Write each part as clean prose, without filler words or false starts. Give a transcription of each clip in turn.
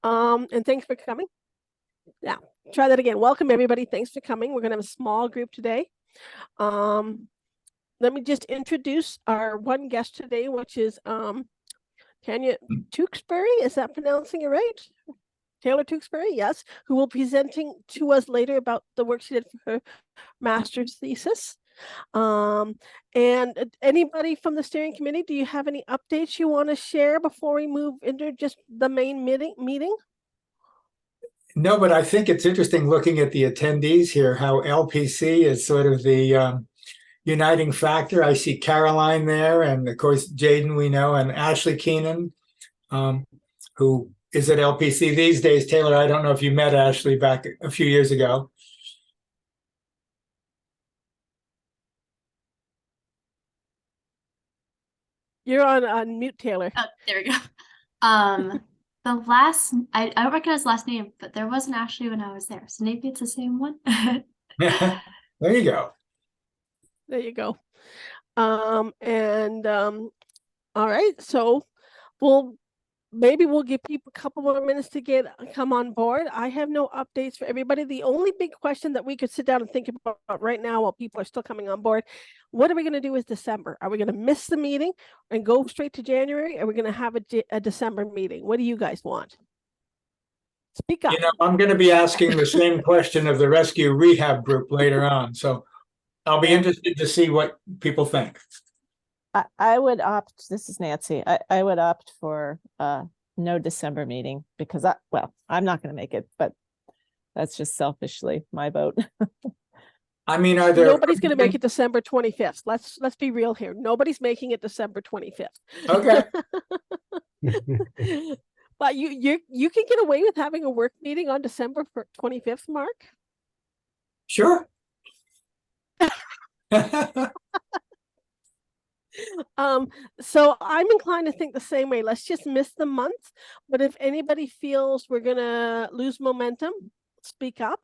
And thanks for coming. Yeah, try that again. Welcome, everybody. Thanks for coming. We're going to have a small group today. Let me just introduce our one guest today, which is Tanya Tewksbury. Is that pronouncing it right? Taylor Tewksbury, yes, who will be presenting to us later about the work she did for her master's thesis. And anybody from the steering committee, do you have any updates you want to share before we move into just the main meeting? No, but I think it's interesting looking at the attendees here, how LPC is sort of the uniting factor. I see Caroline there, and of course, Jaden we know, and Ashley Keenan, who is at LPC these days. Taylor, I don't know if you met Ashley back a few years ago. You're on mute, Taylor. Oh, there we go. The last, I don't recognize the last name, but there was an Ashley when I was there. So maybe it's the same one. There you go. There you go. All right, so maybe we'll give people a couple more minutes to come on board. I have no updates for everybody. The only big question that we could sit down and think about right now while people are still coming on board, what are we going to do with December? Are we going to miss the meeting and go straight to January? Are we going to have a December meeting? What do you guys want? Speak up. You know, I'm going to be asking the same question of the rescue rehab group later on. So I'll be interested to see what people think. I would opt, this is Nancy, I would opt for no December meeting because I'm not going to make it, but that's just selfishly my vote. I mean, nobody's going to make it December 25th. Let's be real here. Nobody's making it December 25th. Okay. But you can get away with having a work meeting on December 25th, Mark? Sure. So I'm inclined to think the same way. Let's just miss the month. But if anybody feels we're gonna lose momentum, speak up.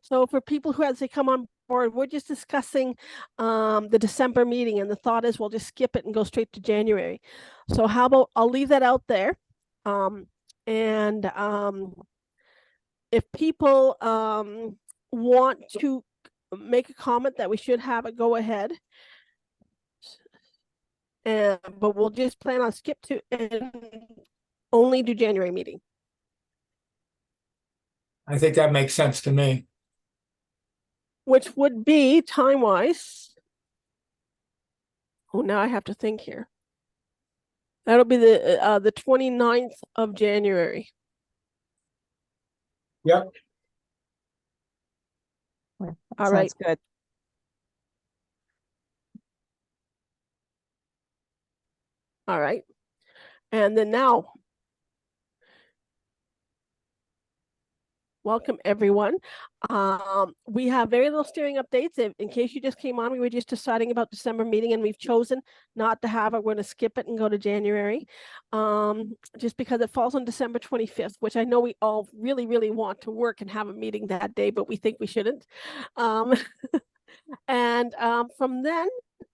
So for people who, as they come on board, we're just discussing the December meeting, and the thought is we'll just skip it and go straight to January. So how about I'll leave that out there. If people want to make a comment that we should have it, go ahead. But we'll just plan on skip to and only do January meeting. I think that makes sense to me. Which would be time-wise. Oh, now I have to think here. That'll be the 29th of January. Yep. All right. Good. All right. And then now, welcome everyone. We have very little steering updates. In case you just came on, we were just deciding about December meeting, and we've chosen not to have it. We're going to skip it and go to January, just because it falls on December 25th, which I know we all really, really want to work and have a meeting that day, but we think we shouldn't. And from then,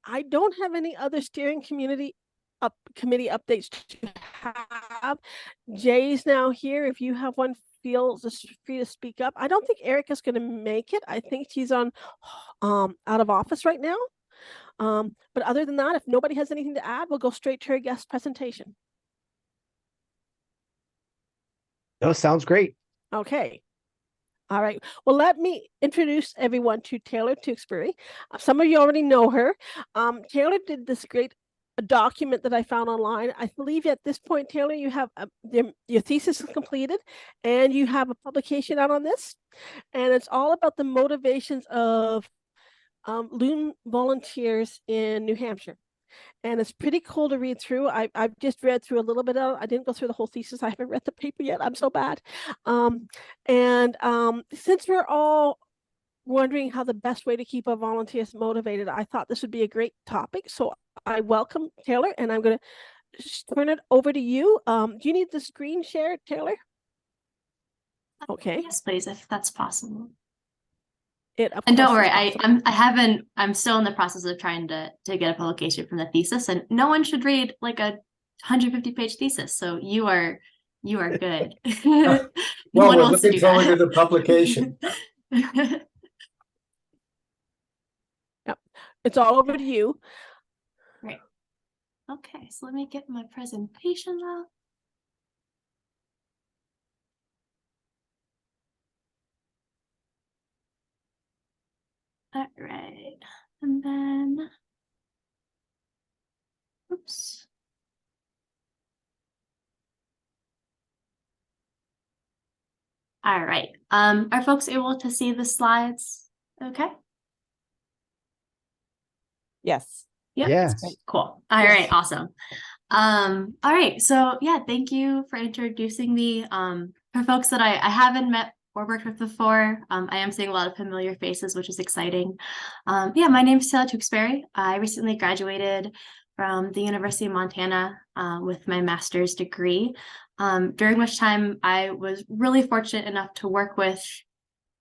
I don't have any other steering committee updates to have. Jay's now here. If you have one, feel free to speak up. I don't think Erica's going to make it. I think she's on out of office right now. But other than that, if nobody has anything to add, we'll go straight to our guest presentation. No, sounds great. Okay. All right. Well, let me introduce everyone to Taylor Tewksbury. Some of you already know her. Taylor did this great document that I found online. I believe at this point, Taylor, you have your thesis is completed and you have a publication out on this. And it's all about the motivations of Loon volunteers in New Hampshire. And it's pretty cool to read through. I've just read through a little bit of it. I didn't go through the whole thesis. I haven't read the paper yet. I'm so bad. Since we're all wondering how the best way to keep our volunteers motivated, I thought this would be a great topic. So I welcome Taylor, and I'm going to turn it over to you. Do you need the screen shared, Taylor? Okay. Yes, please, if that's possible. And don't worry, I'm still in the process of trying to get a publication from the thesis, and no one should read like a 150-page thesis. So you are You are good. Well, No one we're wants to looking do forward to that. the publication. It's all over to you. Great. Okay, so let me get my presentation up. All right, and then, oops. All right, are folks able to see the slides? Okay. Yes. Yep. Yes. Cool. All Yes. right, awesome. All right, so yeah, thank you for introducing me. For folks that I haven't met or worked with before, I am seeing a lot of familiar faces, which is exciting. Yeah, my name is Taylor Tewksbury. I recently graduated from the University of Montana with my master's degree, during which time I was really fortunate enough to work with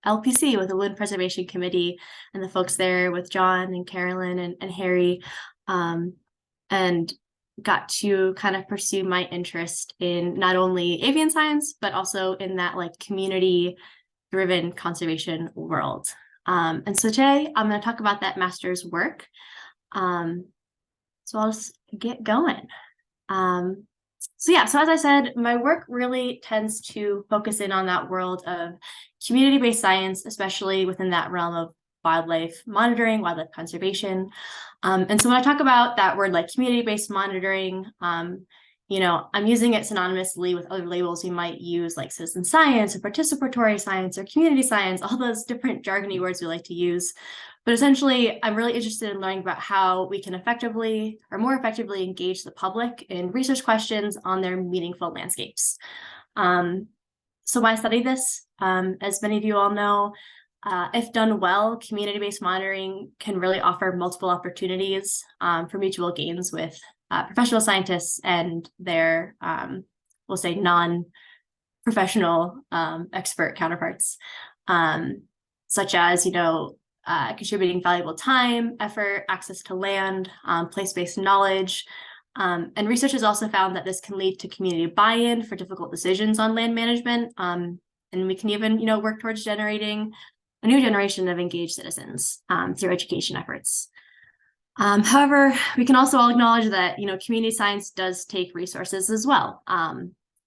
LPC, with the Loon Preservation Committee, and the folks there with John and Carolyn and Harry, and got to kind of pursue my interest in not only avian science, but also in that like community driven conservation world. And so today I'm going to talk about that master's work. So I'll just get going. So yeah, so as I said, my work really tends to focus in on that world of community-based science, especially within that realm of wildlife monitoring, wildlife conservation. And so when I talk about that word like community-based monitoring, you know, I'm using it synonymously with other labels you might use like citizen science or participatory science or community science, all those different jargony words we like to use. But essentially, I'm really interested in learning about how we can effectively or more effectively engage the public in research questions on their meaningful landscapes. So why study this? As many of you all know, if done well, community-based monitoring can really offer multiple opportunities for mutual gains with professional scientists and their, we'll say, non-professional expert counterparts, such as, you know, contributing valuable time, effort, access to land, place-based knowledge. And research has also found that this can lead to community buy-in for difficult decisions on land management. And we can even, you know, work towards generating a new generation of engaged citizens through education efforts. However, we can also all acknowledge that, you know, community science does take resources as well.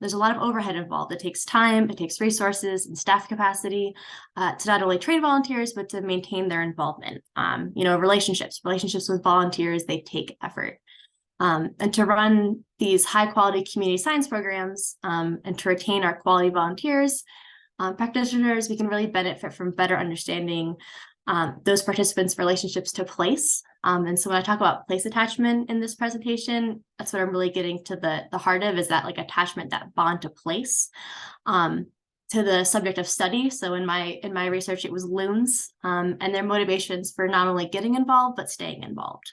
There's a lot of overhead involved. It takes time, it takes resources and staff capacity to not only train volunteers, but to maintain their involvement. You know, relationships with volunteers, they take effort. And to run these high quality community science programs and to retain our quality volunteers, practitioners, we can really benefit from better understanding those participants' relationships to place. And so when I talk about place attachment in this presentation, that's what I'm really getting to the heart of, is that like attachment, that bond to place, to the subject of study. So in my research, it was loons and their motivations for not only getting involved, but staying involved.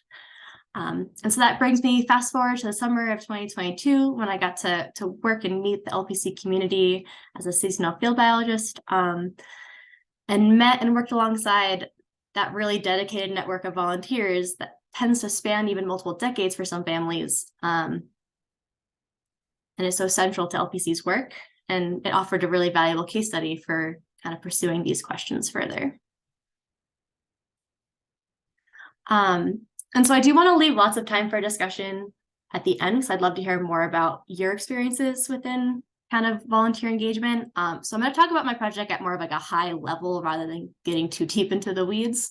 And so that brings me fast forward to the summer of 2022, when I got to work and meet the LPC community as a seasonal field biologist, and met and worked alongside that really dedicated network of volunteers that tends to span even multiple decades for some families, and is so central to LPC's work. And it offered a really valuable case study for kind of pursuing these questions further. And so I do want to leave lots of time for discussion at the end, because I'd love to hear more about your experiences within kind of volunteer engagement. So I'm going to talk about my project at more of like a high level rather than getting too deep into the weeds.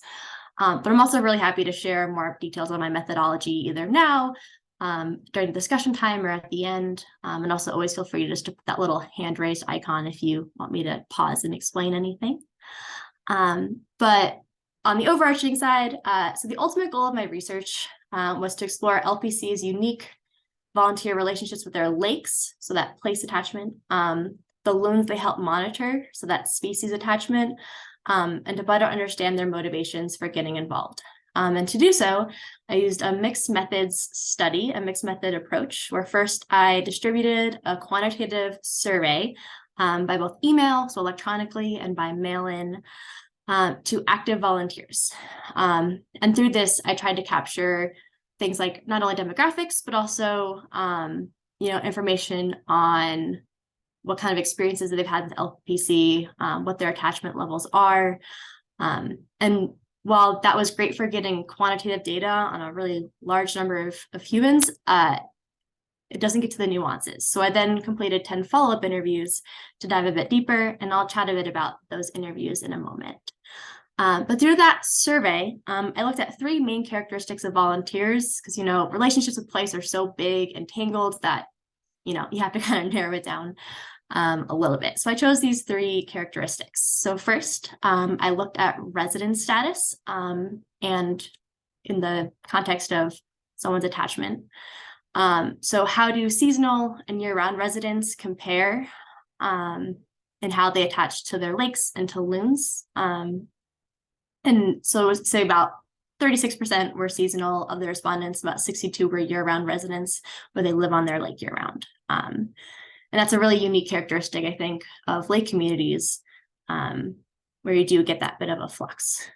But I'm also really happy to share more details on my methodology either now, during the discussion time, or at the end. And also always feel free to just put that little hand raised icon if you want me to pause and explain anything. But on the overarching side, so the ultimate goal of my research was to explore LPC's unique volunteer relationships with their lakes, so that place attachment, the loons they help monitor, so that species attachment, and to better understand their motivations for getting involved. And to do so, I used a mixed methods study, a mixed method approach, where first I distributed a quantitative survey by both email, so electronically, and by mail-in, to active volunteers. And through this, I tried to capture things like not only demographics, but also, you know, information on what kind of experiences that they've had with LPC, what their attachment levels are. And while that was great for getting quantitative data on a really large number of humans, it doesn't get to the nuances. So I then completed 10 follow-up interviews to dive a bit deeper, and I'll chat a bit about those interviews in a moment. But through that survey, I looked at 3 main characteristics of volunteers, because, relationships with place are so big and tangled that, you have to kind of narrow it down a little bit. So I chose these 3 characteristics. So first, I looked at residence status, and in the context of someone's attachment. So how do seasonal and year-round residents compare, and how they attach to their lakes and to loons? And so say about 36% were seasonal of the respondents, about 62 were year-round residents where they live on their lake year-round. And that's a really unique characteristic, I think, of lake communities, where you do get that bit of a flux.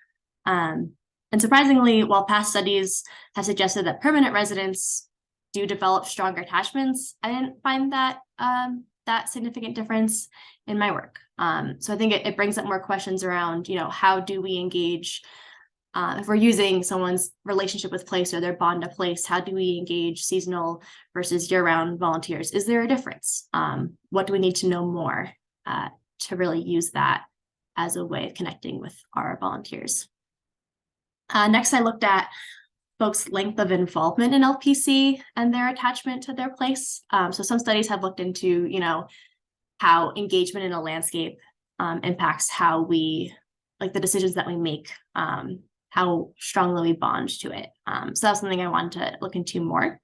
And surprisingly, while past studies have suggested that permanent residents do develop stronger attachments, I didn't find that that significant difference in my work. So I think it brings up more questions around, how do we engage, if we're using someone's relationship with place or their bond to place, how do we engage seasonal versus year-round volunteers? Is there a difference? What do we need to know more to really use that as a way of connecting with our volunteers? Next, I looked at folks' length of involvement in LPC and their attachment to their place. So some studies have looked into, how engagement in a landscape impacts how we, like the decisions that we make, how strongly we bond to it. So that's something I wanted to look into more.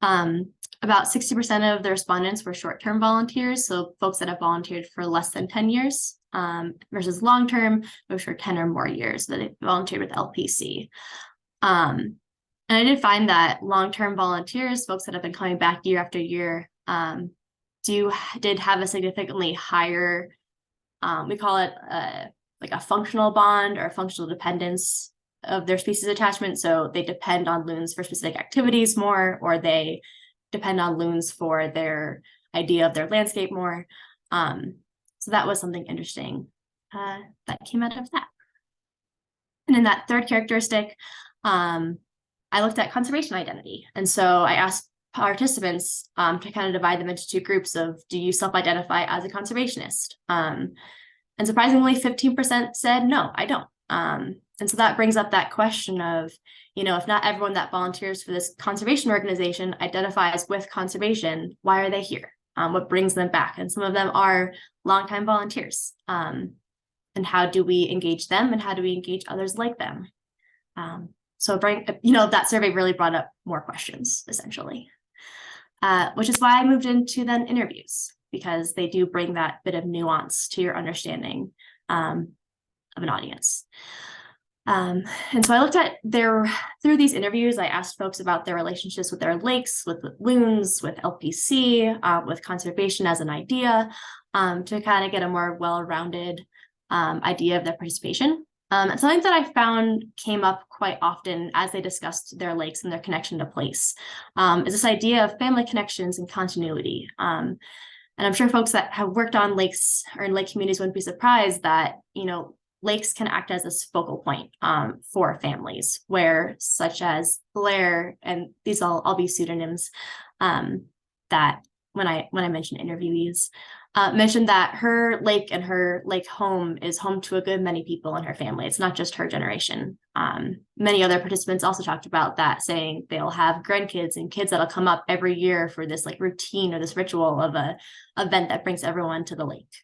About 60% of the respondents were short-term volunteers, so folks that have volunteered for less than 10 years, versus long-term, which were 10 or more years that they volunteered with LPC. And I did find that long-term volunteers, folks that have been coming back year after year, did have a significantly higher, we call it like a functional bond or a functional dependence of their species attachment. So they depend on loons for specific activities more, or they depend on loons for their idea of their landscape more. So that was something interesting that came out of that. And in that third characteristic, I looked at conservation identity. And so I asked participants to kind of divide them into 2 groups of, do you self-identify as a conservationist? And surprisingly, 15% said, no, I don't. And so that brings up that question of, if not everyone that volunteers for this conservation organization identifies with conservation, why are they here? What brings them back? And some of them are longtime volunteers. And how do we engage them, and how do we engage others like them? So that survey really brought up more questions, essentially, which is why I moved into then interviews, because they do bring that bit of nuance to your understanding of an audience. And so I looked at through these interviews, I asked folks about their relationships with their lakes, with loons, with LPC, with conservation as an idea, to kind of get a more well-rounded idea of their participation. And something that I found came up quite often as they discussed their lakes and their connection to place, is this idea of family connections and continuity. And I'm sure folks that have worked on lakes or in lake communities wouldn't be surprised that, lakes can act as this focal point for families, where such as Blair, and these all be pseudonyms, that when I mentioned interviewees, mentioned that her lake and her lake home is home to a good many people in her family. It's not just her generation. Many other participants also talked about that, saying they'll have grandkids and kids that'll come up every year for this like routine or this ritual of a event that brings everyone to the lake.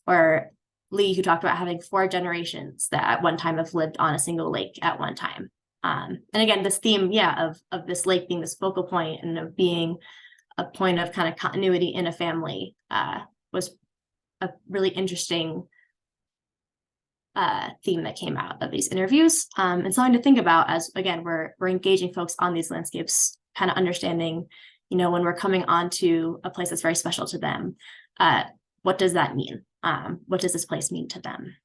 Or Lee, who talked about having 4 generations that at one time have lived on a single lake at one time. And again, this theme, of this lake being this focal point and of being a point of kind of continuity in a family was a really interesting theme that came out of these interviews, and something to think about as, again, we're engaging folks on these landscapes, kind of understanding, when we're coming onto a place that's very special to them, what does that mean? What does this place mean to them?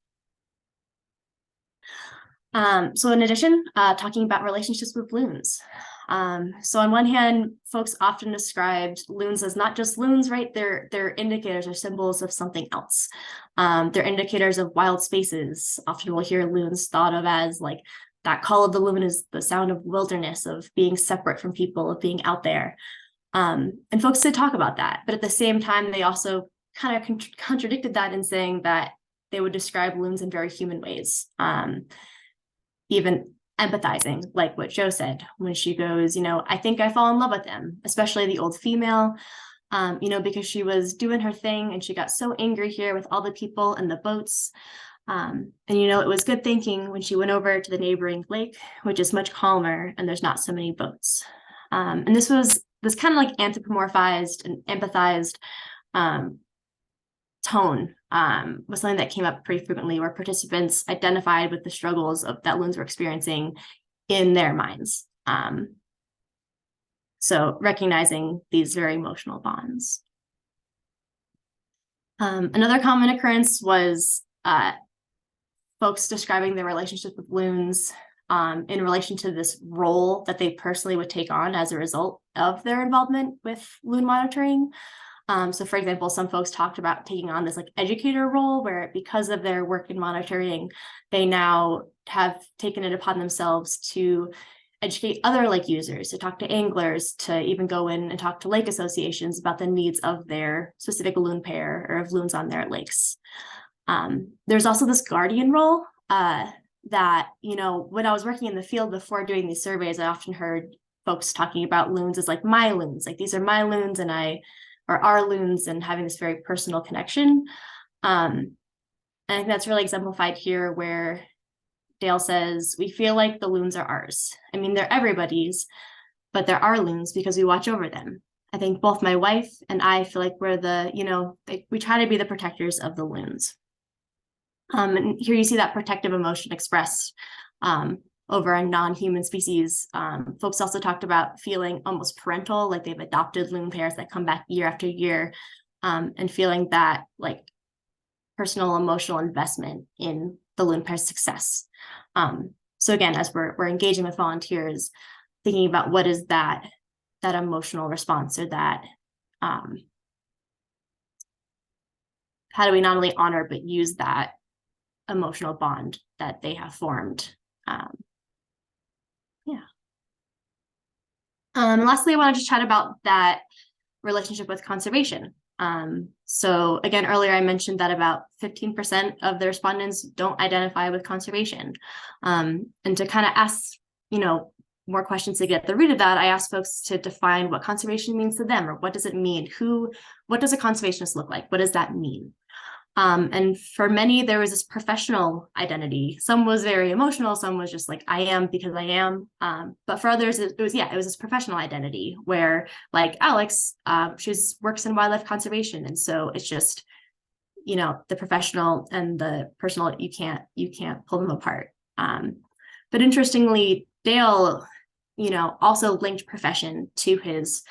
So in addition, talking about relationships with loons. So on one hand, folks often described loons as not just loons, right? They're indicators or symbols of something else. They're indicators of wild spaces. Often we'll hear loons thought of as like that call of the loon is the sound of wilderness, of being separate from people, of being out there. And folks did talk about that, but at the same time, they also kind of contradicted that in saying that they would describe loons in very human ways, even empathizing, like what Jo said when she goes, I think I fall in love with them, especially the old female, because she was doing her thing and she got so angry here with all the people and the boats. And it was good thinking when she went over to the neighboring lake, which is much calmer and there's not so many boats. And this was this kind of like anthropomorphized and empathized tone was something that came up pretty frequently, where participants identified with the struggles that loons were experiencing in their minds. So recognizing these very emotional bonds. Another common occurrence was folks describing their relationship with loons in relation to this role that they personally would take on as a result of their involvement with loon monitoring. So for example, some folks talked about taking on this like educator role where because of their work in monitoring, they now have taken it upon themselves to educate other lake users, to talk to anglers, to even go in and talk to lake associations about the needs of their specific loon pair or of loons on their lakes. There's also this guardian role that, when I was working in the field before doing these surveys, I often heard folks talking about loons as like my loons, like these are my loons and or our loons, and having this very personal connection. And I think that's really exemplified here where Dale says, we feel like the loons are ours. I mean, they're everybody's, but they're our loons because we watch over them. I think both my wife and I feel like we're we try to be the protectors of the loons. And here you see that protective emotion expressed over a non-human species. Folks also talked about feeling almost parental, like they've adopted loon pairs that come back year after year, and feeling that like personal emotional investment in the loon pair's success. So again, as we're engaging with volunteers, thinking about what is that emotional response, or that how do we not only honor but use that emotional bond that they have formed. Lastly, I want to just chat about that relationship with conservation. So again, earlier I mentioned that about 15% of the respondents don't identify with conservation. And to kind of ask, more questions to get at the root of that, I asked folks to define what conservation means to them, or what does it mean? What does a conservationist look like? What does that mean? And for many, there was this professional identity. Some was very emotional. Some was just like, I am because I am. But for others, it was this professional identity where, like Alex, she works in wildlife conservation. And so it's just, the professional and the personal, you can't pull them apart. But interestingly, Dale, also linked profession to his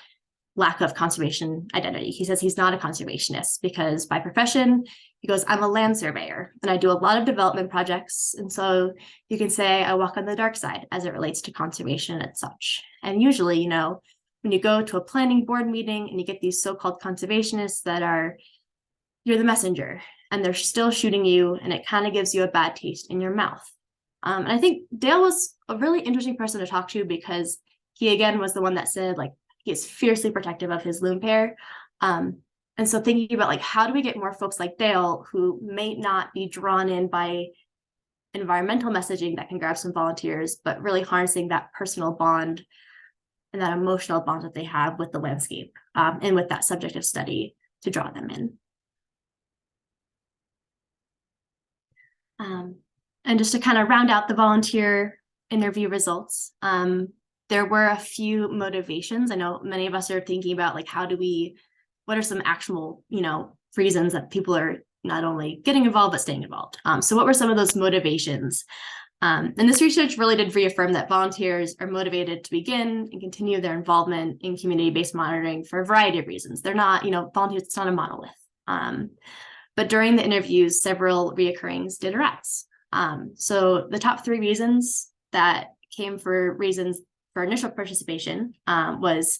lack of conservation identity. He says he's not a conservationist because by profession, he goes, I'm a land surveyor and I do a lot of development projects. And so you can say I walk on the dark side as it relates to conservation and such. And usually, when you go to a planning board meeting and you get these so-called conservationists you're the messenger and they're still shooting you, and it kind of gives you a bad taste in your mouth. And I think Dale was a really interesting person to talk to because he, again, was the one that said, like, he is fiercely protective of his loon pair. And so thinking about, like, how do we get more folks like Dale who may not be drawn in by environmental messaging that can grab some volunteers, but really harnessing that personal bond and that emotional bond that they have with the landscape and with that subject of study to draw them in. And just to kind of round out the volunteer interview results, there were a few motivations. I know many of us are thinking about, like, what are some actual, reasons that people are not only getting involved, but staying involved. So what were some of those motivations? And this research really did reaffirm that volunteers are motivated to begin and continue their involvement in community-based monitoring for a variety of reasons. They're not, volunteers, it's not a monolith. But during the interviews, several reoccurrings did arise. So the top 3 reasons that came for for initial participation was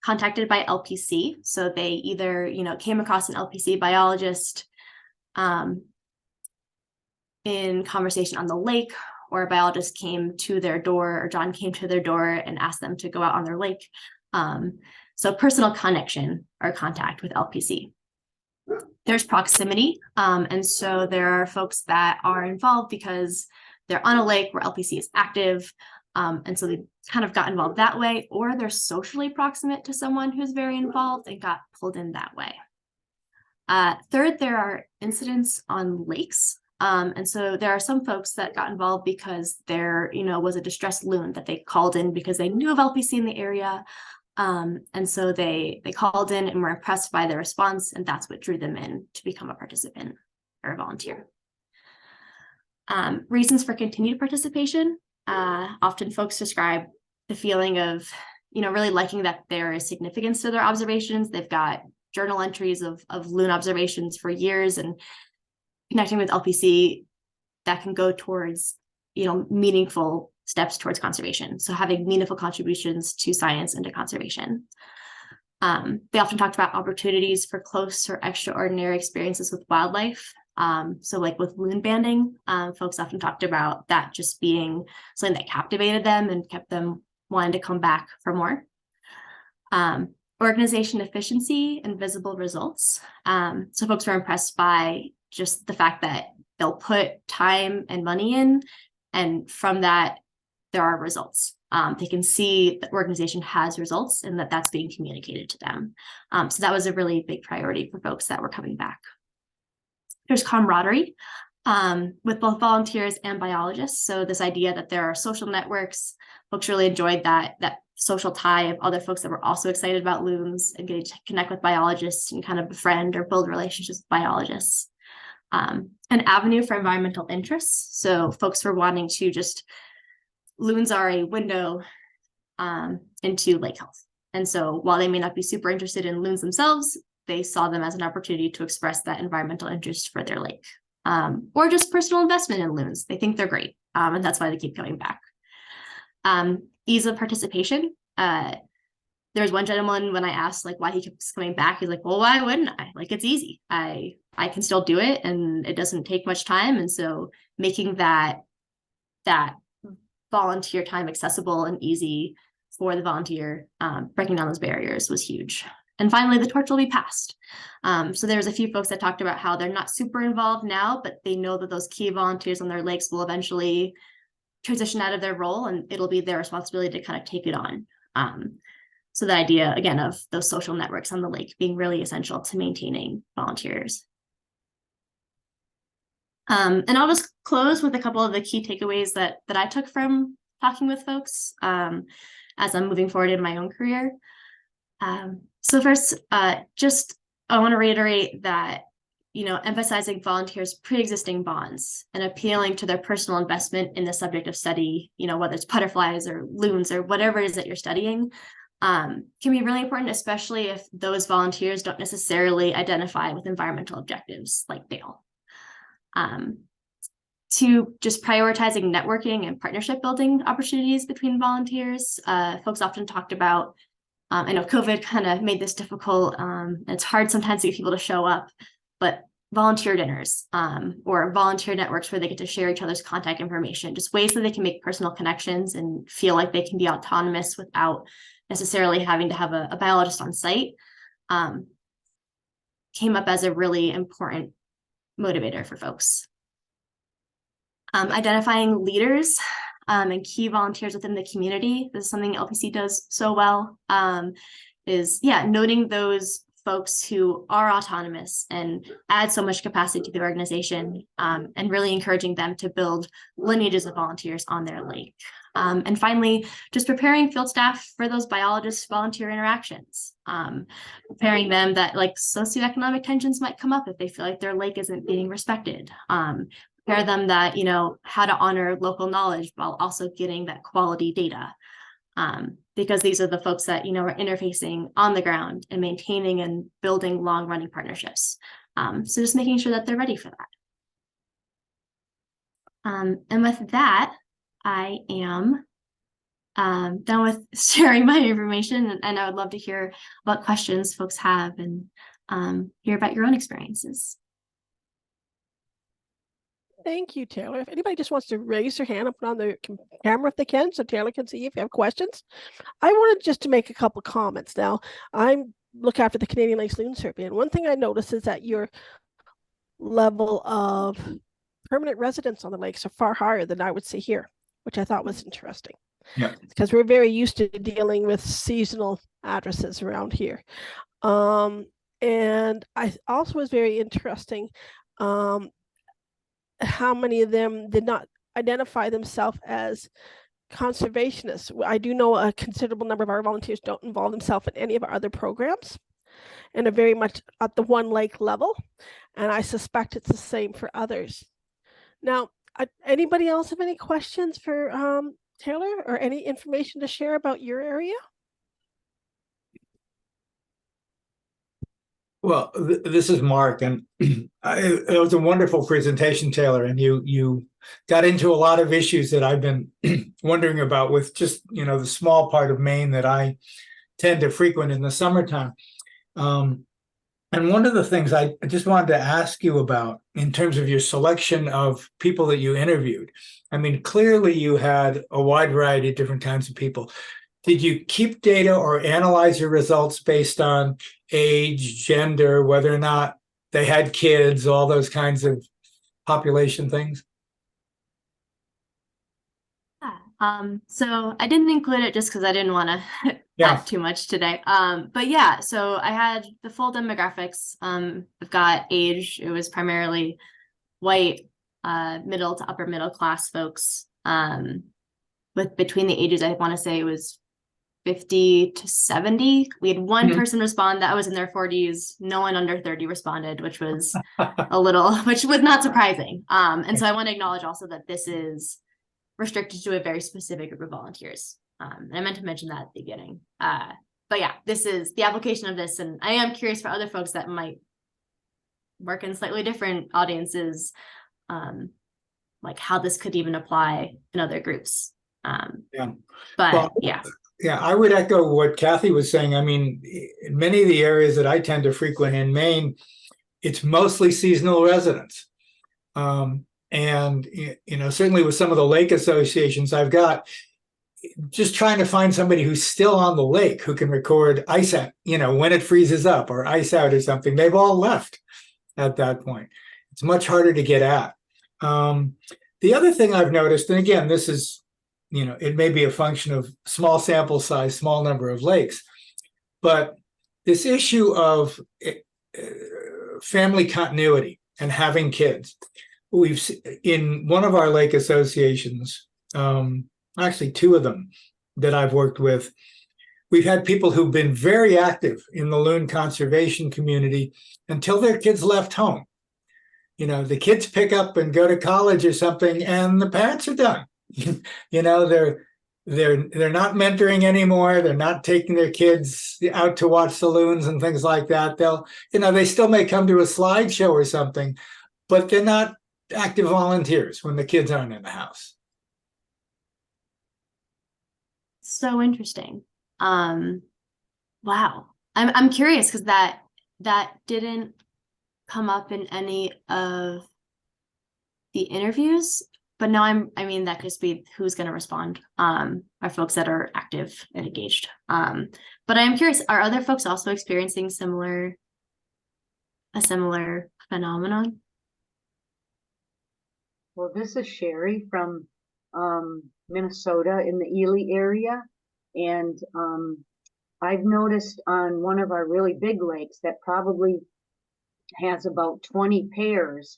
contacted by LPC. So they either, came across an LPC biologist in conversation on the lake, or a biologist came to their door, or John came to their door and asked them to go out on their lake. So personal connection or contact with LPC. There's proximity. And so there are folks that are involved because they're on a lake where LPC is active. And so they kind of got involved that way, or they're socially proximate to someone who's very involved and got pulled in that way. Third, there are incidents on lakes. And so there are some folks that got involved because there, was a distressed loon that they called in because they knew of LPC in the area. And so they called in and were impressed by the response, and that's what drew them in to become a participant or a volunteer. Reasons for continued participation. Often folks describe the feeling of, really liking that there is significance to their observations. They've got journal entries of loon observations for years, and connecting with LPC that can go towards, meaningful steps towards conservation. So having meaningful contributions to science and to conservation. They often talked about opportunities for close or extraordinary experiences with wildlife. So like with loon banding, folks often talked about that just being something that captivated them and kept them wanting to come back for more. Organization efficiency and visible results. So folks were impressed by just the fact that they'll put time and money in, and from that, there are results. They can see the organization has results and that that's being communicated to them. So that was a really big priority for folks that were coming back. There's camaraderie with both volunteers and biologists. So this idea that there are social networks, folks really enjoyed that social tie of other folks that were also excited about loons and getting to connect with biologists and kind of befriend or build relationships with biologists. An avenue for environmental interests. So folks were wanting to loons are a window into lake health. And so while they may not be super interested in loons themselves, they saw them as an opportunity to express that environmental interest for their lake, or just personal investment in loons. They think they're great, and that's why they keep coming back. Ease of participation. There's one gentleman, when I asked why he keeps coming back, he's like, well, why wouldn't I? It's easy. I can still do it, and it doesn't take much time. And so making that volunteer time accessible and easy for the volunteer, breaking down those barriers was huge. And finally, the torch will be passed. So there's a few folks that talked about how they're not super involved now, but they know that those key volunteers on their lakes will eventually transition out of their role, and it'll be their responsibility to kind of take it on. So the idea, again, of those social networks on the lake being really essential to maintaining volunteers. And I'll just close with a couple of the key takeaways that I took from talking with folks as I'm moving forward in my own career. So first, I want to reiterate that, emphasizing volunteers' pre-existing bonds and appealing to their personal investment in the subject of study, whether it's butterflies or loons or whatever it is that you're studying, can be really important, especially if those volunteers don't necessarily identify with environmental objectives like Dale. To just prioritizing networking and partnership building opportunities between volunteers. Folks often talked about, I know COVID kind of made this difficult. It's hard sometimes to get people to show up, but volunteer dinners or volunteer networks where they get to share each other's contact information, just ways that they can make personal connections and feel like they can be autonomous without necessarily having to have a biologist on site, came up as a really important motivator for folks. Identifying leaders and key volunteers within the community. This is something LPC does so well, noting those folks who are autonomous and add so much capacity to the organization, and really encouraging them to build lineages of volunteers on their lake. And finally, just preparing field staff for those biologist-volunteer interactions, preparing them that socioeconomic tensions might come up if they feel like their lake isn't being respected. Prepare them that, how to honor local knowledge while also getting that quality data. Because these are the folks that, are interfacing on the ground and maintaining and building long-running partnerships. So just making sure that they're ready for that. And with that, I am done with sharing my information, and I would love to hear what questions folks have and hear about your own experiences. Thank you, Taylor. If anybody just wants to raise their hand and put on their camera if they can, so Taylor can see if you have questions. I wanted just to make a couple comments. Now, I look after the Canadian Lakes Loon Survey, and one thing I noticed is that your level of permanent residents on the lakes are far higher than I would see here, which I thought was interesting. Yeah. Because we're very used to dealing with seasonal addresses around here. And I also was very interesting how many of them did not identify themselves as conservationists. I do know a considerable number of our volunteers don't involve themselves in any of our other programs and are very much at the one lake level. And I suspect it's the same for others. Now, anybody else have any questions for Taylor or any information to share about your area? Well, this is Mark, and it was a wonderful presentation, Taylor, and you got into a lot of issues that I've been wondering about with just, the small part of Maine that I tend to frequent in the summertime. And one of the things I just wanted to ask you about in terms of your selection of people that you interviewed, I mean, clearly you had a wide variety of different kinds of people. Did you keep data or analyze your results based on age, gender, whether or not they had kids, all those kinds of population things? So I didn't include it just because I didn't want to add too much today. But yeah, so I had the full demographics. I've got age. It was primarily white, middle to upper middle class folks. With between the ages, I want to say it was 50 to 70. We had one person respond that was in their 40s. No one under 30 responded, which was which was not surprising. And so I want to acknowledge also that this is restricted to a very specific group of volunteers. And I meant to mention that at the beginning. But yeah, this is the application of this. And I am curious for other folks that might work in slightly different audiences, like how this could even apply in other groups. Yeah, I would echo what Kathy was saying. I mean, in many of the areas that I tend to frequent in Maine, it's mostly seasonal residents. And, certainly with some of the lake associations I've got, just trying to find somebody who's still on the lake who can record ice out, when it freezes up or ice out or something. They've all left at that point. It's much harder to get at. The other thing I've noticed, and again, this is, it may be a function of small sample size, small number of lakes, but this issue of family continuity and having kids. We've in one of our lake associations, actually two of them that I've worked with, we've had people who've been very active in the loon conservation community until their kids left home. The kids pick up and go to college or something, and the parents are done. They're not mentoring anymore. They're not taking their kids out to watch the loons and things like that. They still may come to a slideshow or something, but they're not active volunteers when the kids aren't in the house. So interesting. Wow. I'm curious because that didn't come up in any of the interviews, but now I mean that could just be who's going to respond are folks that are active and engaged. But I'm curious, are other folks also experiencing a similar phenomenon? Well, this is Sherry from Minnesota in the Ely area. And I've noticed on one of our really big lakes that probably has about 20 pairs.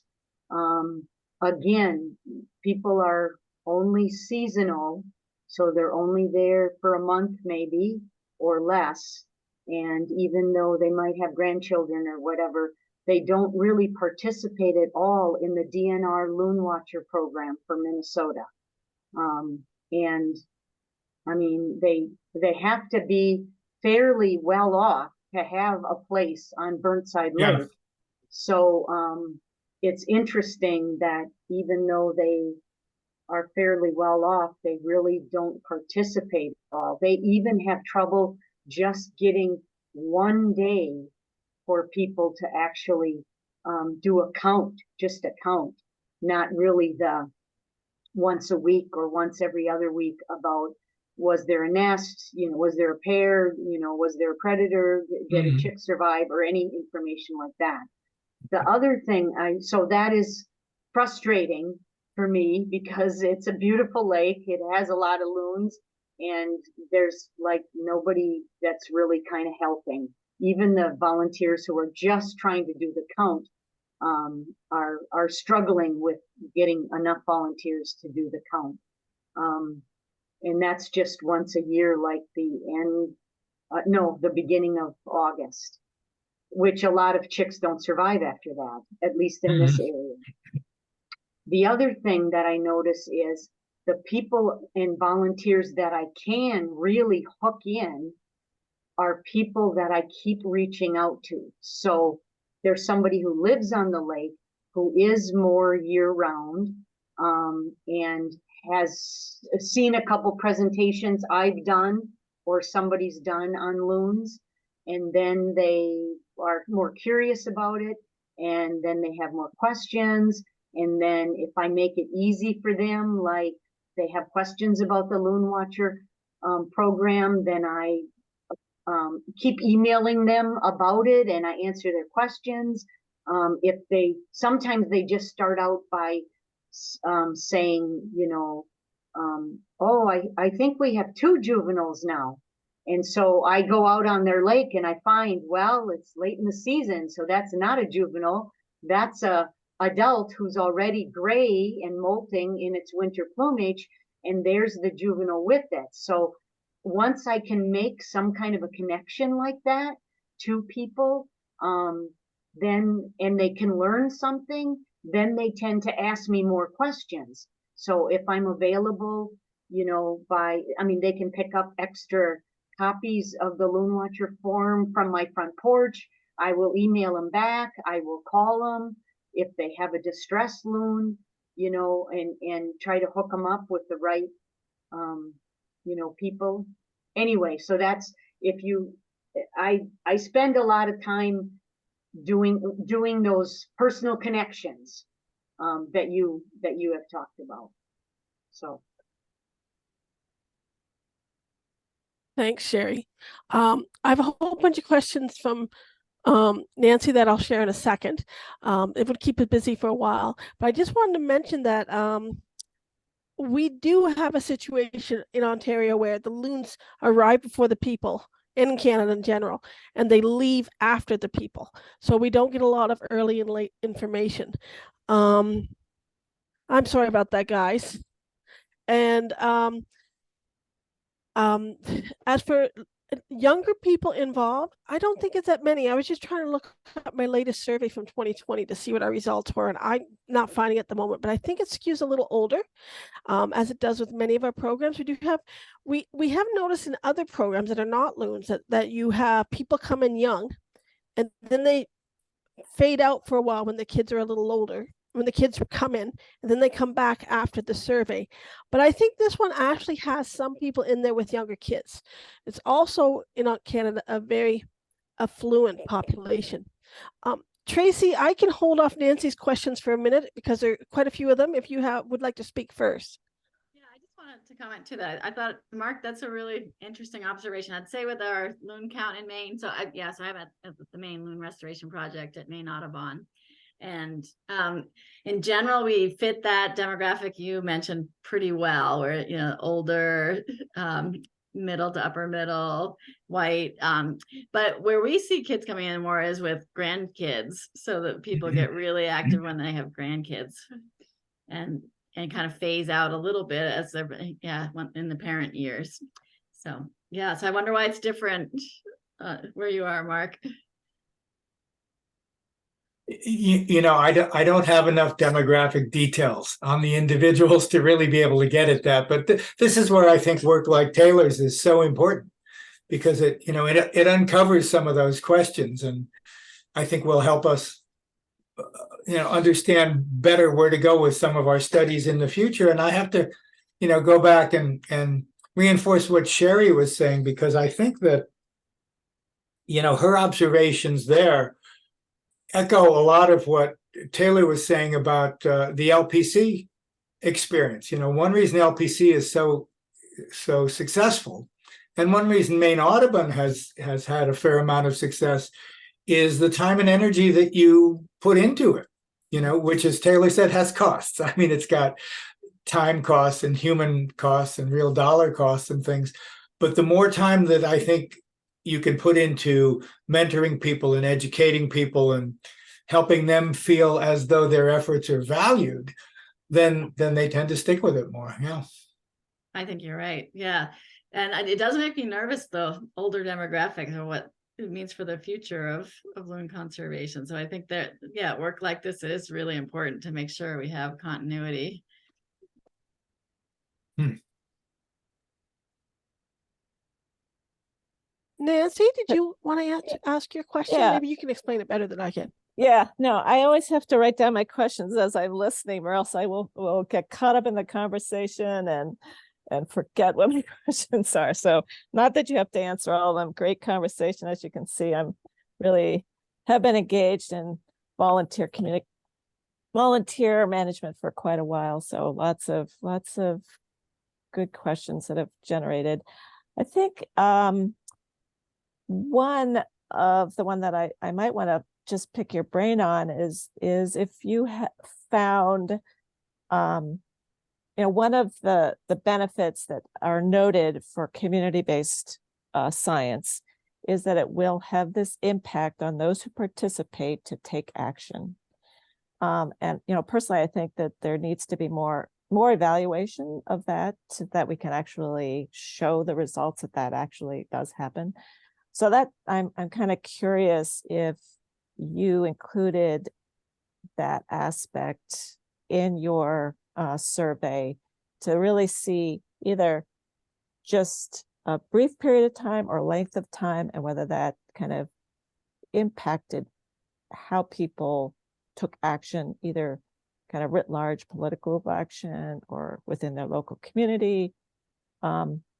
Again, people are only seasonal, so they're only there for a month maybe or less. And even though they might have grandchildren or whatever, they don't really participate at all in the DNR Loon Watcher program for Minnesota. And I mean, they have to be fairly well off to have a place on Burnside Lake. So it's interesting that even though they are fairly well off, they really don't participate at all. They even have trouble just getting one day for people to actually do a count, just a count, not really the once a week or once every other week about was there a nest, was there a pair, was there a predator, did a chick survive, or any information like that. The other thing, so that is frustrating for me because it's a beautiful lake. It has a lot of loons, and there's like nobody that's really kind of helping. Even the volunteers who are just trying to do the count are struggling with getting enough volunteers to do the count. And that's just once a year, like the beginning of August, which a lot of chicks don't survive after that, at least in this area. The other thing that I notice is the people and volunteers that I can really hook in are people that I keep reaching out to. So there's somebody who lives on the lake who is more year round and has seen a couple presentations I've done or somebody's done on loons, and then they are more curious about it, and then they have more questions, and then if I make it easy for them, like they have questions about the Loon Watcher program, then I keep emailing them about it and I answer their questions. Sometimes they just start out by saying, oh, I think we have 2 juveniles now. And so I go out on their lake and I find, well, it's late in the season, so that's not a juvenile. That's a adult who's already gray and molting in its winter plumage, and there's the juvenile with it. So once I can make some kind of a connection like that to people, then, and they can learn something, then they tend to ask me more questions. So if I'm available, they can pick up extra copies of the Loon Watcher form from my front porch. I will email them back. I will call them if they have a distressed loon, and try to hook them up with the right, people. Anyway, so that's I spend a lot of time doing those personal connections that you have talked about. So Thanks, Sherry. I have a whole bunch of questions from Nancy that I'll share in a second. It would keep us busy for a while, but I just wanted to mention that we do have a situation in Ontario where the loons arrive before the people, in Canada in general, and they leave after the people. So we don't get a lot of early and late information. I'm sorry about that, guys. And as for younger people involved, I don't think it's that many. I was just trying to look at my latest survey from 2020 to see what our results were, and I'm not finding it at the moment, but I think it skews a little older, as it does with many of our programs. We have noticed in other programs that are not loons that you have people come in young, and then they fade out for a while when the kids are a little older, when the kids come in, and then they come back after the survey. But I think this one actually has some people in there with younger kids. It's also in Canada a very affluent population. Tracy, I can hold off Nancy's questions for a minute because there are quite a few of them if you would like to speak first. Yeah, I just wanted to comment to that. I thought, Mark, that's a really interesting observation. I'd say with our loon count in Maine. So I have at the Maine Loon Restoration Project at Maine Audubon. And in general, we fit that demographic you mentioned pretty well, where, older, middle to upper middle, white. But where we see kids coming in more is with grandkids, so that people get really active when they have grandkids and kind of phase out a little bit as they're, in the parent years. So, so I wonder why it's different where you are, Mark. I don't have enough demographic details on the individuals to really be able to get at that. But this is where I think work like Taylor's is so important, because it uncovers some of those questions, and I think will help us understand better where to go with some of our studies in the future. And I have to, go back and reinforce what Sherry was saying, because I think that, her observations there echo a lot of what Taylor was saying about the LPC experience. One reason LPC is so successful, and one reason Maine Audubon has had a fair amount of success, is the time and energy that you put into it, which, as Taylor said, has costs. I mean, it's got time costs and human costs and real dollar costs and things. But the more time that I think you can put into mentoring people and educating people and helping them feel as though their efforts are valued, then they tend to stick with it more. Yeah. I think you're right. Yeah. And it does make me nervous, though, older demographics or what it means for the future of loon conservation. So I think that, yeah, work like this is really important to make sure we have continuity. Nancy, did you want to ask your question? Yeah. Maybe you can explain it better than I can. Yeah, no, I always have to write down my questions as I'm listening, or else I will get caught up in the conversation and forget what my questions are. So not that you have to answer all of them. Great conversation. As you can see, I'm really have been engaged in volunteer management for quite a while. So lots of good questions that have generated. I think one that I might want to just pick your brain on is if you found one of the benefits that are noted for community-based science is that it will have this impact on those who participate to take action. And personally, I think that there needs to be more evaluation of that, so that we can actually show the results that actually does happen. So that I'm kind of curious if you included that aspect in your survey to really see either just a brief period of time or length of time, and whether that kind of impacted how people took action, either kind of writ large political action or within their local community.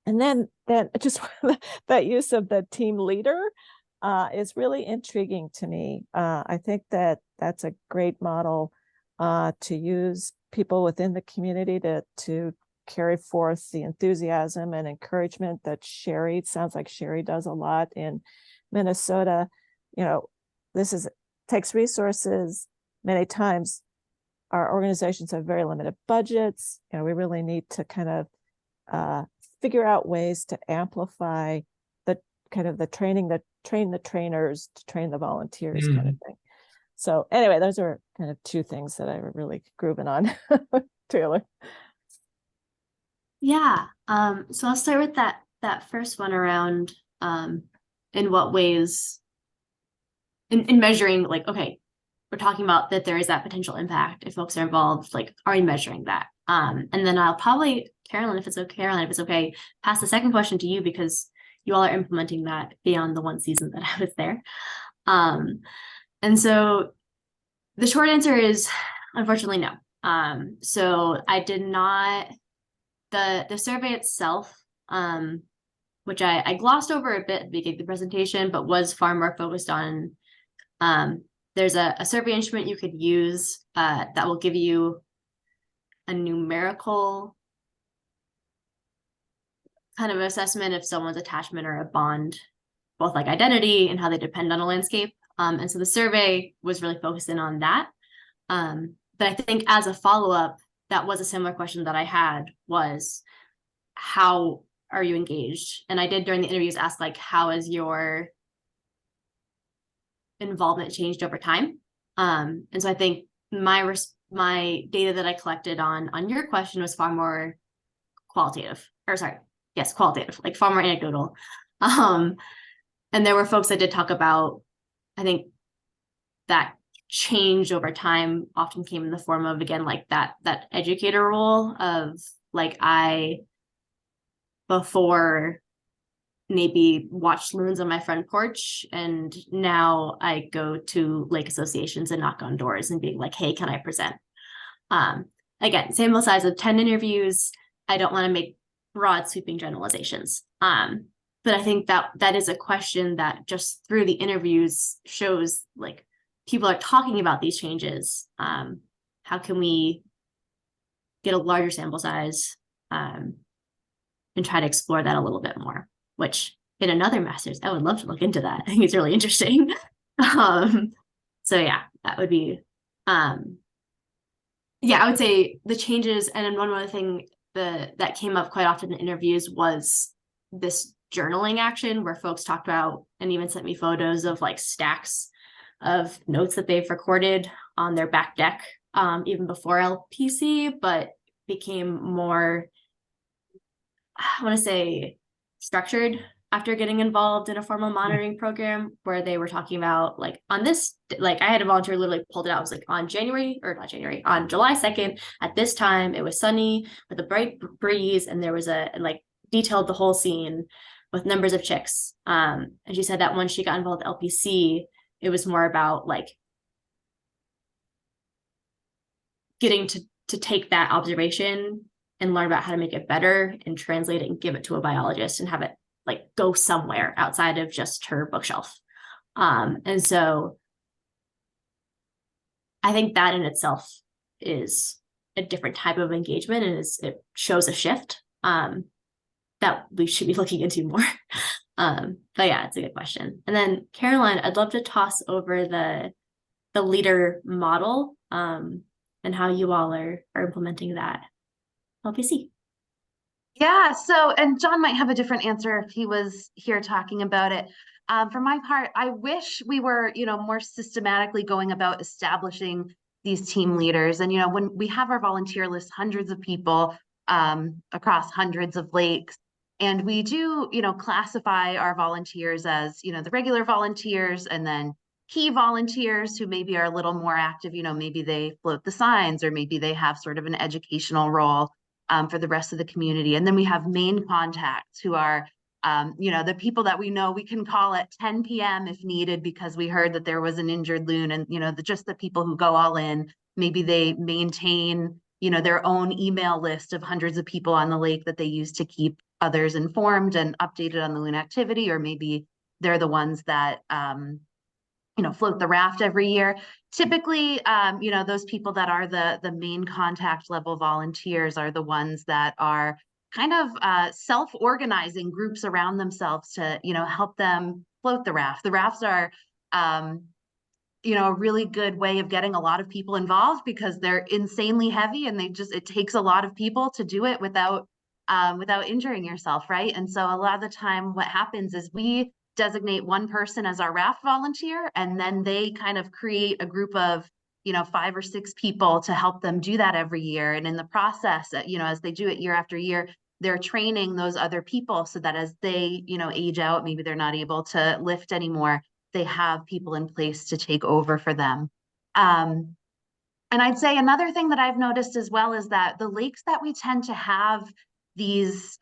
And then just that use of the team leader is really intriguing to me. I think that that's a great model to use people within the community to carry forth the enthusiasm and encouragement that Sherry, it sounds like Sherry does a lot in Minnesota. This takes resources. Many times our organizations have very limited budgets. We really need to kind of figure out ways to amplify the training, that train the trainers to train the volunteers kind of thing. So anyway, those are kind of two things that I were really grooving on. Taylor. Yeah. So I'll start with that first one around in what ways in measuring, like, okay, we're talking about that there is that potential impact if folks are involved, like, are you measuring that? And then I'll probably, Caroline, if it's okay, pass the second question to you, because you all are implementing that beyond the one season that I was there. And so the short answer is unfortunately no. So I did not, the survey itself, which I glossed over a bit at the beginning of the presentation, but was far more focused on, there's a survey instrument you could use that will give you a numerical kind of assessment of someone's attachment or a bond, both like identity and how they depend on a landscape. And so the survey was really focused in on that. But I think as a follow-up, that was a similar question that I had, was how are you engaged? And I did during the interviews ask, like, how has your involvement changed over time? And so I think my data that I collected on your question was far more qualitative, like far more anecdotal. And there were folks that did talk about, I think that change over time often came in the form of, again, like that educator role of, like, before maybe watched loons on my front porch, and now I go to lake associations and knock on doors and being like, hey, can I present? Again, sample size of 10 interviews. I don't want to make broad sweeping generalizations. But I think that is a question that just through the interviews shows like people are talking about these changes. How can we get a larger sample size and try to explore that a little bit more, which in another master's, I would love to look into that. I think it's really interesting. So yeah, that would be, yeah, I would say the changes. And then one other thing that came up quite often in interviews was this journaling action where folks talked about and even sent me photos of like stacks of notes that they've recorded on their back deck, even before LPC, but became more, I want to say, structured after getting involved in a formal monitoring program, where they were talking about like on this, like I had a volunteer literally pulled it out. It was like on on July 2nd at this time, it was sunny with a bright breeze, and there was and like detailed the whole scene with numbers of chicks. And she said that once she got involved with LPC, it was more about like getting to take that observation and learn about how to make it better and translate it and give it to a biologist and have it like go somewhere outside of just her bookshelf. And so I think that in itself is a different type of engagement, and it shows a shift that we should be looking into more. But yeah, it's a good question. And then Caroline, I'd love to toss over the leader model and how you all are implementing that LPC. Yeah, so, and John might have a different answer if he was here talking about it. For my part, I wish we were, more systematically going about establishing these team leaders. And, when we have our volunteer list, hundreds of people across hundreds of lakes, and we do, classify our volunteers as, the regular volunteers and then key volunteers who maybe are a little more active, maybe they float the signs or maybe they have sort of an educational role for the rest of the community. And then we have main contacts who are, the people that we know we can call at 10 p.m. if needed because we heard that there was an injured loon, and, just the people who go all in. Maybe they maintain, their own email list of hundreds of people on the lake that they use to keep others informed and updated on the loon activity, or maybe they're the ones that, float the raft every year. Typically, those people that are the main contact level volunteers are the ones that are kind of self-organizing groups around themselves to, help them float the raft. The rafts are, a really good way of getting a lot of people involved because they're insanely heavy, and it takes a lot of people to do it without injuring yourself, right? And so a lot of the time what happens is we designate one person as our raft volunteer, and then they kind of create a group of 5 or 6 people to help them do that every year. And in the process, as they do it year after year, they're training those other people so that as they age out, maybe they're not able to lift anymore, they have people in place to take over for them. And I'd say another thing that I've noticed as well is that the lakes that we tend to have these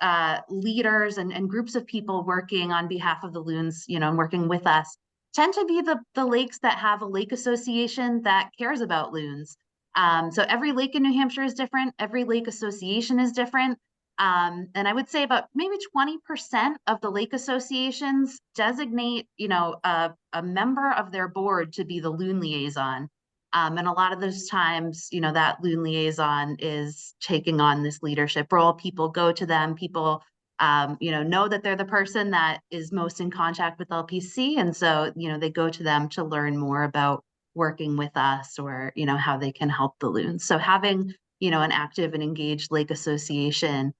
leaders and groups of people working on behalf of the loons, and working with us, tend to be the lakes that have a lake association that cares about loons. So every lake in New Hampshire is different. Every lake association is different. And I would say about maybe 20% of the lake associations designate, a member of their board to be the loon liaison. And a lot of those times, that loon liaison is taking on this leadership role. People go to them, people, know that they're the person that is most in contact with LPC. And so, they go to them to learn more about working with us or, how they can help the loons. So having, an active and engaged lake association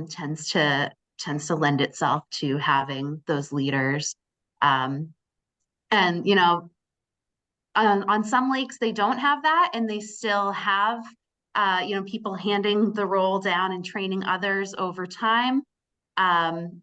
tends to lend itself to having those leaders. And, on some lakes, they don't have that, and they still have, people handing the role down and training others over time. And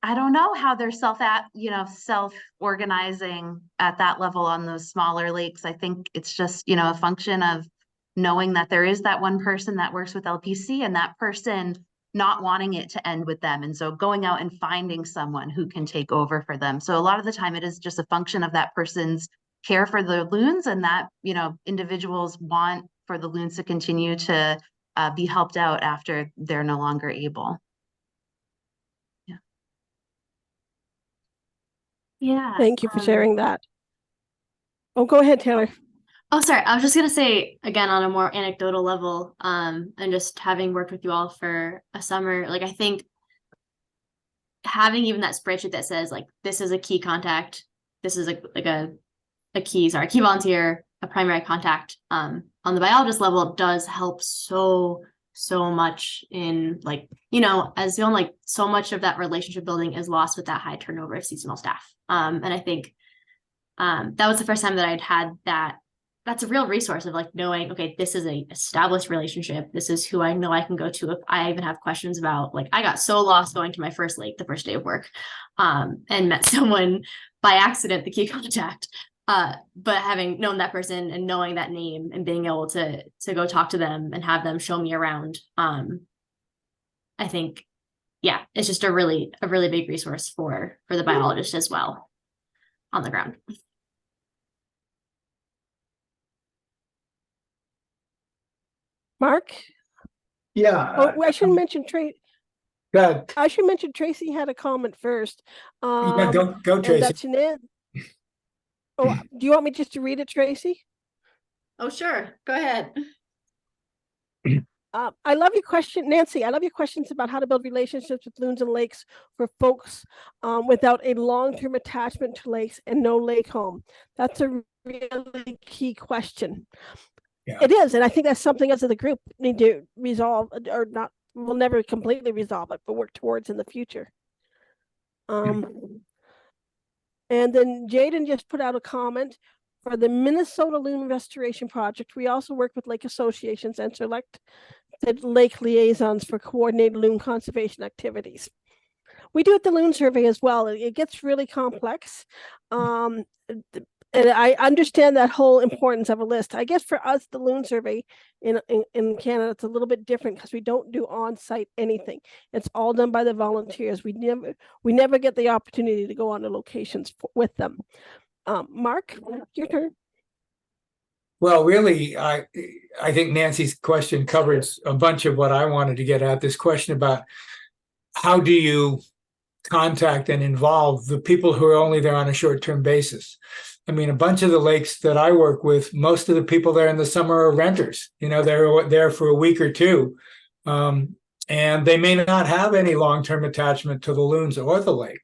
I don't know how they're self-organizing at that level on those smaller lakes. I think it's just, a function of knowing that there is that one person that works with LPC, and that person not wanting it to end with them. And so going out and finding someone who can take over for them. So a lot of the time it is just a function of that person's care for the loons, and that, individuals want for the loons to continue to be helped out after they're no longer able. Yeah. Thank you for sharing that. Oh, go ahead, Taylor. Oh, sorry. I was just gonna say again on a more anecdotal level, and just having worked with you all for a summer, like I think having even that spreadsheet that says like this is a key contact, this is a key volunteer, a primary contact, on the biologist level does help so much in as you know, like so much of that relationship building is lost with that high turnover of seasonal staff. And I think that was the first time that I'd had that. That's a real resource of like knowing, okay, this is a established relationship. This is who I know I can go to if I even have questions about, like, I got so lost going to my first lake the first day of work, and met someone by accident, the key contact. But having known that person and knowing that name and being able to go talk to them and have them show me around, I think, yeah, it's just a really big resource for the biologist as well on the ground. Mark? Yeah. Oh, I should mention Tracy. Good. I should mention Tracy had a comment first. Yeah, go And Tracy. that's Nan. Oh, do you want me just to read it, Tracy? Oh, sure. Go ahead. I love your question, Nancy. I love your questions about how to build relationships with loons and lakes for folks without a long-term attachment to lakes and no lake home. That's a really key question. Yeah. It is, and I think that's something as a group need to resolve, or not. We'll never completely resolve it, but work towards in the future. And then Jaden just put out a comment for the Minnesota Loon Restoration Project. We also work with lake associations and select the lake liaisons for coordinated loon conservation activities. We do it the loon survey as well. It gets really complex. And I understand that whole importance of a list. I guess for us, the loon survey in Canada, it's a little bit different because we don't do on-site anything. It's all done by the volunteers. We never get the opportunity to go on to locations with them. Mark, your turn. Well, really, I think Nancy's question covers a bunch of what I wanted to get at. This question about how do you contact and involve the people who are only there on a short-term basis. I mean, a bunch of the lakes that I work with, most of the people there in the summer are renters. They're there for a week or two, and they may not have any long-term attachment to the loons or the lake.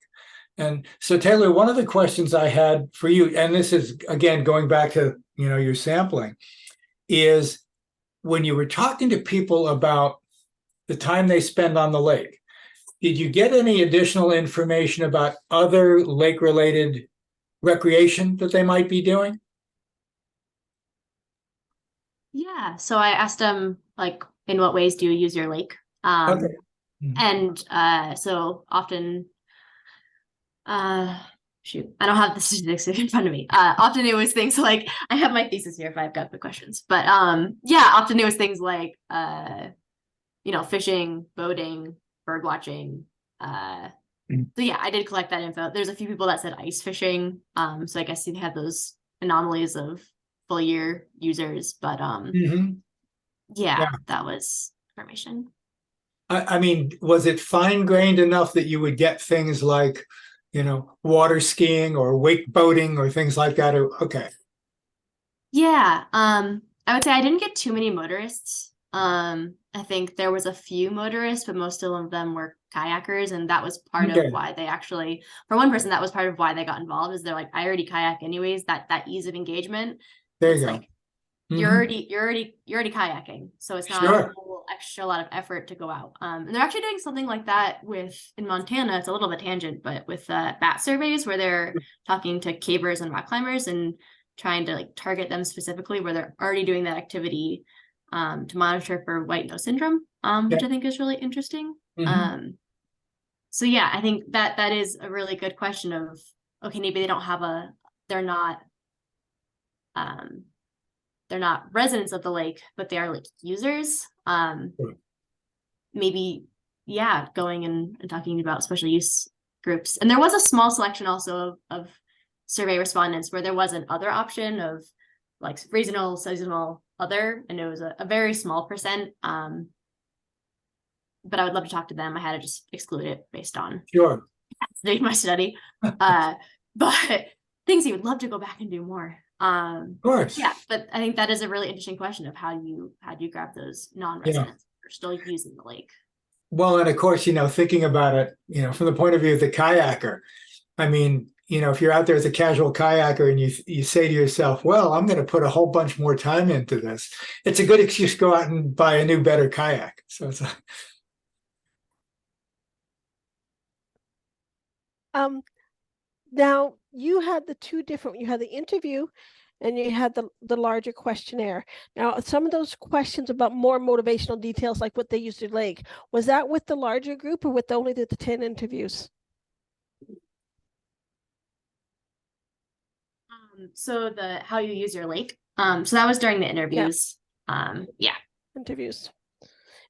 And so, Taylor, one of the questions I had for you, and this is, again, going back to, your sampling, is when you were talking to people about the time they spend on the lake, did you get any additional information about other lake-related recreation that they might be doing? Yeah, so I asked them, like, in what ways do you use your lake? Okay. And so often, shoot, I don't have the statistics in front of me. Often it was things like, I have my thesis here if I've got the questions, but yeah, often it was things like, fishing, boating, bird watching. So yeah, I did collect that info. There's a few people that said ice fishing. So I guess you have those anomalies of full year users, but yeah, that was information. I mean, was it fine-grained enough that you would get things like, water skiing or wake boating or things like that? Okay. Yeah, I would say I didn't get too many motorists. I think there was a few motorists, but most of them were kayakers, and that was part of why they actually, for one person, that was part of why they got involved, is they're like, I already kayak anyways. That ease of engagement. There you go. Like, you're already kayaking, so it's not a whole extra lot of effort to go out. And they're actually doing something like that in Montana. It's a little bit tangent, but with bat surveys, where they're talking to cavers and rock climbers and trying to like target them specifically, where they're already doing that activity to monitor for white nose syndrome, which I think is really interesting. So yeah, I think that is a really good question of, okay, maybe they don't have they're not residents of the lake, but they are like users. Maybe, yeah, going and talking about special use groups. And there was a small selection also of survey respondents where there was an other option of like regional, seasonal, other, and it was a very small percent. But I would love to talk to them. I had to just exclude it based on Sure. my study. But things you would love to go back and do more. Of course. Yeah, but I think that is a really interesting question of how do you grab those non-residents who are still using the lake. Well, and of course, thinking about it, from the point of view of the kayaker, I mean, if you're out there as a casual kayaker and you say to yourself, well, I'm going to put a whole bunch more time into this, it's a good excuse to go out and buy a new, better kayak. So it's now you had you had the interview and you had the larger questionnaire. Now, some of those questions about more motivational details, like what they used to lake, was that with the larger group or with only the 10 interviews? So the how you use your lake. So that was during the interviews. Yeah. Interviews.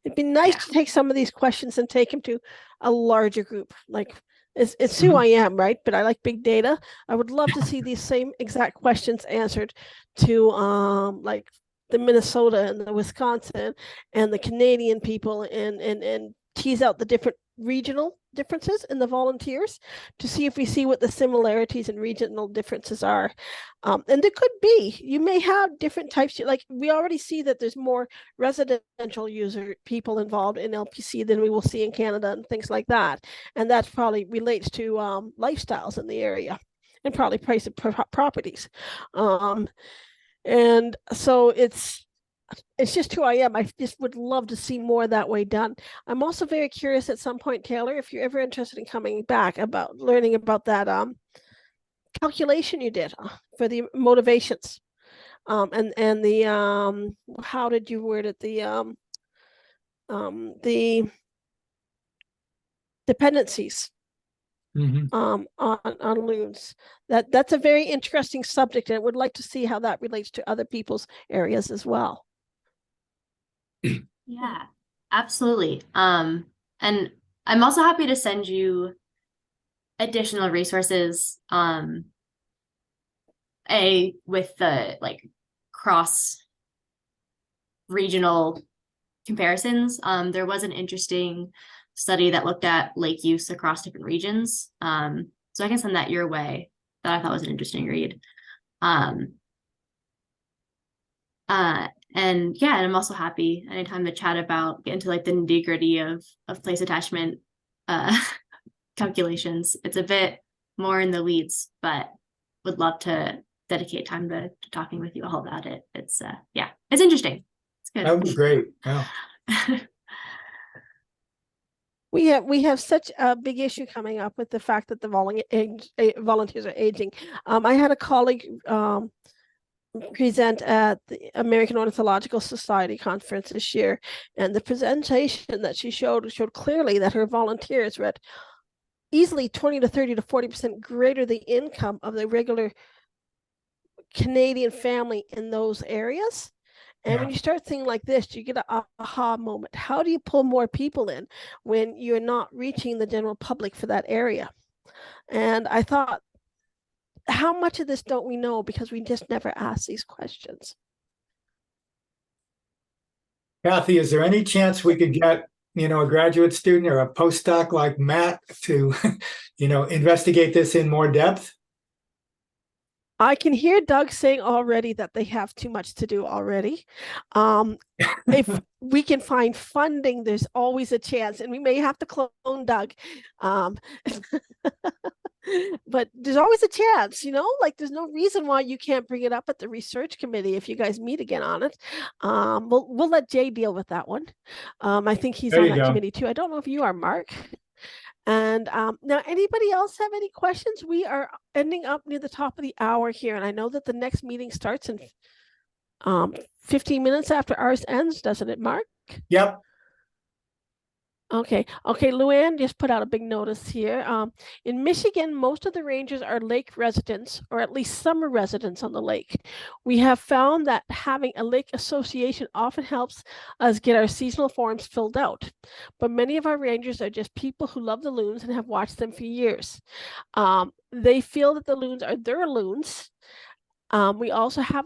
It'd be nice to take some of these questions and take them to a larger group. Like it's who I am, right? But I like big data. I would love to see these same exact questions answered to like the Minnesota and the Wisconsin and the Canadian people and tease out the different regional differences in the volunteers to see if we see what the similarities and regional differences are. And there could be, you may have different types, like we already see that there's more residential user people involved in LPC than we will see in Canada and things like that. And that probably relates to lifestyles in the area and probably price of properties. And so it's just who I am. I just would love to see more that way done. I'm also very curious at some point, Taylor, if you're ever interested in coming back about learning about that calculation you did for the motivations, and the how did you word it, the dependencies on loons. That's a very interesting subject, and I would like to see how that relates to other people's areas as well. Yeah, absolutely. And I'm also happy to send you additional resources with the like cross regional comparisons. There was an interesting study that looked at lake use across different regions. So I can send that your way. That I thought was an interesting read. And yeah, and I'm also happy anytime to chat about, get into like the nitty-gritty of place attachment calculations. It's a bit more in the weeds, but would love to dedicate time to talking with you all about it. It's yeah, it's interesting. It's good. That would be great. Yeah. We have such a big issue coming up with the fact that the volunteers are aging. I had a colleague present at the American Ornithological Society conference this year, and the presentation that she showed clearly that her volunteers were at easily 20 to 30 to 40% greater the income of the regular Canadian family in those areas. And when you start thinking like this, you get an aha moment. How do you pull more people in when you're not reaching the general public for that area? And I thought, how much of this don't we know because we just never ask these questions? Kathy, is there any chance we could get, a graduate student or a postdoc like Matt to, investigate this in more depth? I can hear Doug saying already that they have too much to do already. If we can find funding, there's always a chance, and we may have to clone Doug. But there's always a chance, like there's no reason why you can't bring it up at the research committee if you guys meet again on it. We'll let Jay deal with that one. I think he's on that committee too. I don't know if you are, Mark. And now, anybody else have any questions? We are ending up near the top of the hour here, and I know that the next meeting starts in 15 minutes after ours ends, doesn't it, Mark? Yep. Okay, Luann just put out a big notice here. In Michigan, most of the rangers are lake residents, or at least summer residents on the lake. We have found that having a lake association often helps us get our seasonal forms filled out. But many of our rangers are just people who love the loons and have watched them for years. They feel that the loons are their loons. We also have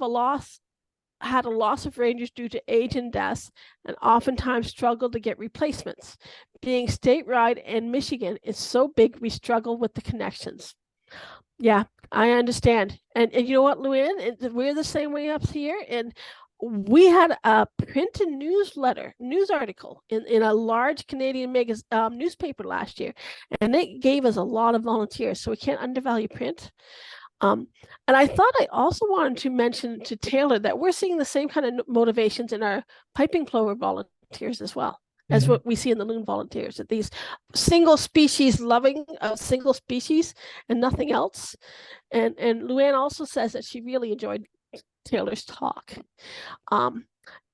had a loss of rangers due to age and death, and oftentimes struggle to get replacements. Being statewide in Michigan is so big, we struggle with the connections. Yeah, I understand. And you know what, Luann? We're the same way up here. And we had a printed news article in a large Canadian newspaper last year, and it gave us a lot of volunteers. So we can't undervalue print. And I thought I also wanted to mention to Taylor that we're seeing the same kind of motivations in our piping plover volunteers as well as what we see in the loon volunteers, that these single species loving a single species and nothing else. And Luann also says that she really enjoyed Taylor's talk.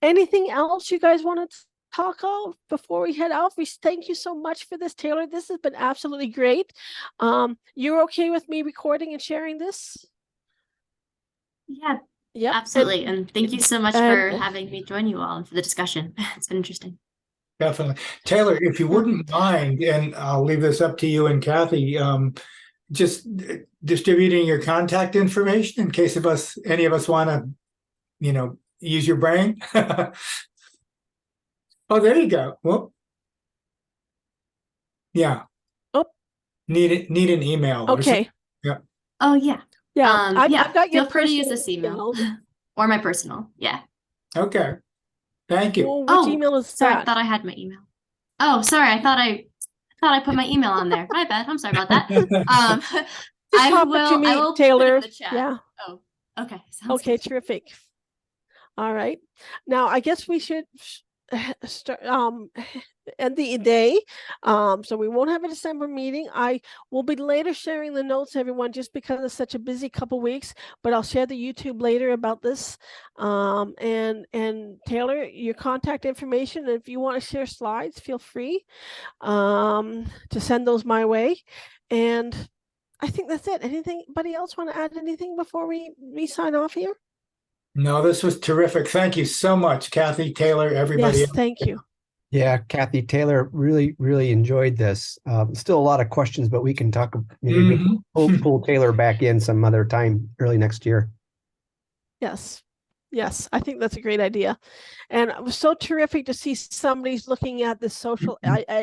Anything else you guys want to talk of before we head out? We thank you so much for this, Taylor. This has been absolutely great. You're okay with me recording and sharing this? Yeah, Yep. absolutely. And thank you so much for having me join you all and for the discussion. It's been interesting. Definitely. Taylor, if you wouldn't mind, and I'll leave this up to you and Kathy, just distributing your contact information in case any of us want to, use your brain. Oh, there you go. Well, yeah. Oh, need an email. Okay. Yeah. Oh yeah. Yeah. I've got your feel free to use this email or my personal. Yeah. Okay. Thank you. Well, which email is sorry, that? I thought I had my email. Oh, sorry. I thought I put my email on there. My bad. I'm sorry about that. I will Taylor. put it in the chat. Yeah. Oh, okay. Sounds good. Terrific. All right. Now I guess we should start end the day. So we won't have a December meeting. I will be later sharing the notes, everyone, just because it's such a busy couple weeks, but I'll share the YouTube later about this. And Taylor, your contact information, and if you want to share slides, feel free to send those my way. And I think that's it. Anybody else want to add anything before we sign off here? No, this was terrific. Thank you so much, Kathy, Taylor, everybody. Yes, thank you. Yeah, Kathy, Taylor, really, really enjoyed this. Still a lot of questions, but we can talk, maybe pull Taylor back in some other time early next year. Yes. Yes, I think that's a great idea. And it was so terrific to see somebody's looking at the social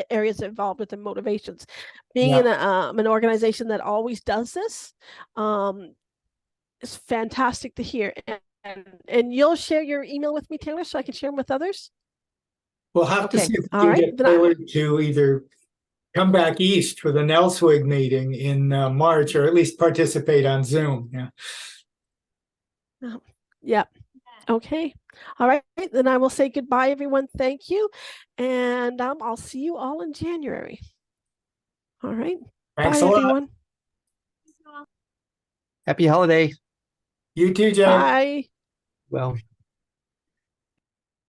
areas involved with the motivations. Being in an organization that always does this, it's fantastic to hear. And you'll share your email with me, Taylor, so I can share them with others? We'll have to see if we All can right. get Taylor to either come back east for the Nelswig meeting in March, or at least participate on Zoom. Yeah. Yeah. Okay. All right. Then I will say goodbye, everyone. Thank you. And I'll see you all in January. All right. Thanks Bye, a lot. everyone. Happy holiday. You too, Jay. Bye. Well.